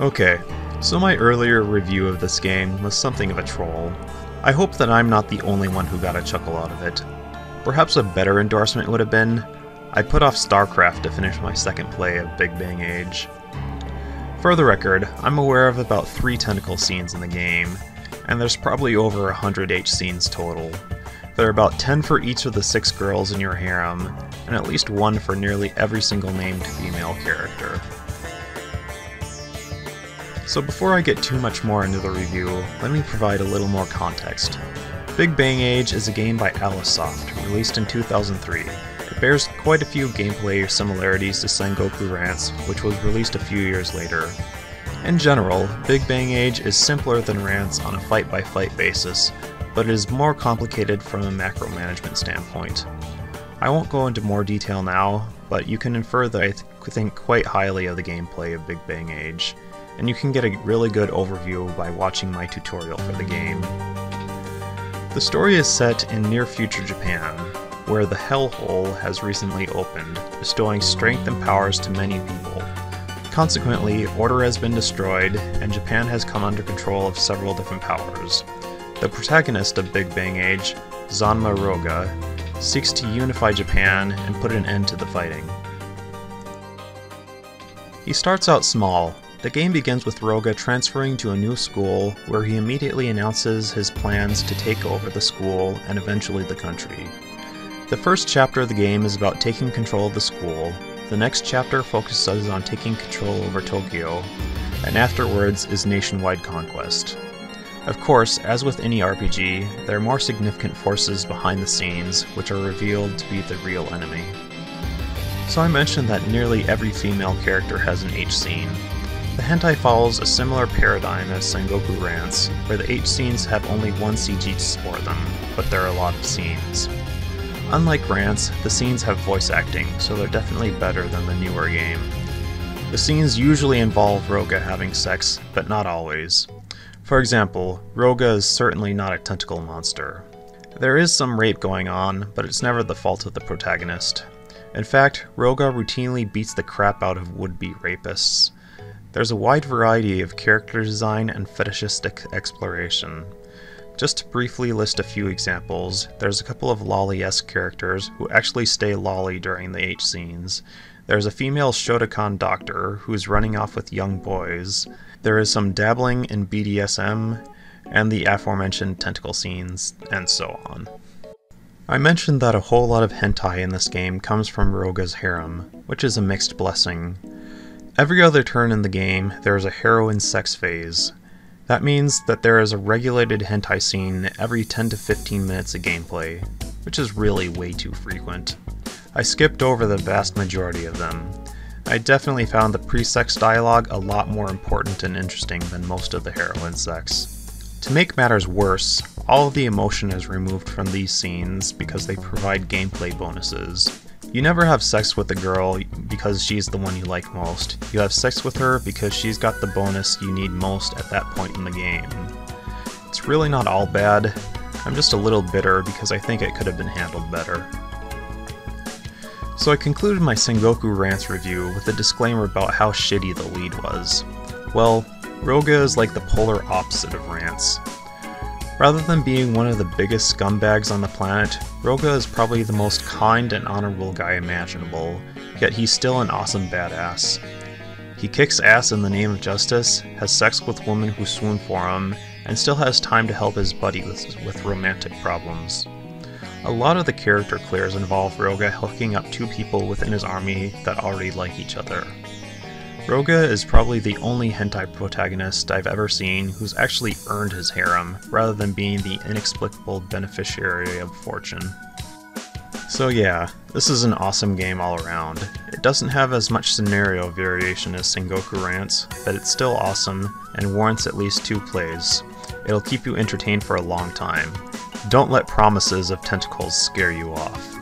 Okay, so my earlier review of this game was something of a troll. I hope that I'm not the only one who got a chuckle out of it. Perhaps a better endorsement would have been, I put off StarCraft to finish my second play of Big Bang Age. For the record, I'm aware of about 3 tentacle scenes in the game, and there's probably over 100 H-scenes total. There are about 10 for each of the 6 girls in your harem, and at least 1 for nearly every single named female character. So before I get too much more into the review, let me provide a little more context. Big Bang Age is a game by Alicesoft, released in 2003. It bears quite a few gameplay similarities to Sengoku Rants, which was released a few years later. In general, Big Bang Age is simpler than Rants on a fight-by-fight basis, but it is more complicated from a macro management standpoint. I won't go into more detail now, but you can infer that I think quite highly of the gameplay of Big Bang Age, and you can get a really good overview by watching my tutorial for the game. The story is set in near-future Japan, where the Hellhole has recently opened, bestowing strength and powers to many people. Consequently, order has been destroyed, and Japan has come under control of several different powers. The protagonist of Big Bang Age, Zanma Roga, seeks to unify Japan and put an end to the fighting. He starts out small. The game begins with Roga transferring to a new school, where he immediately announces his plans to take over the school and eventually the country. The first chapter of the game is about taking control of the school, the next chapter focuses on taking control over Tokyo, and afterwards is nationwide conquest. Of course, as with any RPG, there are more significant forces behind the scenes, which are revealed to be the real enemy. So I mentioned that nearly every female character has an H-scene. The hentai follows a similar paradigm as Sengoku Rants, where the H-scenes have only one CG to support them, but there are a lot of scenes. Unlike Rants, the scenes have voice acting, so they're definitely better than the newer game. The scenes usually involve Roga having sex, but not always. For example, Roga is certainly not a tentacle monster. There is some rape going on, but it's never the fault of the protagonist. In fact, Roga routinely beats the crap out of would-be rapists. There's a wide variety of character design and fetishistic exploration. Just to briefly list a few examples, there's a couple of lolly-esque characters who actually stay lolly during the H-scenes. There's a female Shotokan doctor who's running off with young boys. There is some dabbling in BDSM, and the aforementioned tentacle scenes, and so on. I mentioned that a whole lot of hentai in this game comes from Roga's harem, which is a mixed blessing. Every other turn in the game, there is a heroine sex phase. That means that there is a regulated hentai scene every 10 to 15 minutes of gameplay, which is really way too frequent. I skipped over the vast majority of them. I definitely found the pre-sex dialogue a lot more important and interesting than most of the heroine sex. To make matters worse, all of the emotion is removed from these scenes because they provide gameplay bonuses. You never have sex with a girl because she's the one you like most. You have sex with her because she's got the bonus you need most at that point in the game. It's really not all bad. I'm just a little bitter because I think it could have been handled better. So I concluded my Sengoku Rants review with a disclaimer about how shitty the lead was. Well, Roga is like the polar opposite of Rants. Rather than being one of the biggest scumbags on the planet, Roga is probably the most kind and honorable guy imaginable, yet he's still an awesome badass. He kicks ass in the name of justice, has sex with women who swoon for him, and still has time to help his buddy with romantic problems. A lot of the character clears involve Roga hooking up 2 people within his army that already like each other. Roga is probably the only hentai protagonist I've ever seen who's actually earned his harem, rather than being the inexplicable beneficiary of fortune. So yeah, this is an awesome game all around. It doesn't have as much scenario variation as Sengoku Rants, but it's still awesome and warrants at least 2 plays. It'll keep you entertained for a long time. Don't let promises of tentacles scare you off.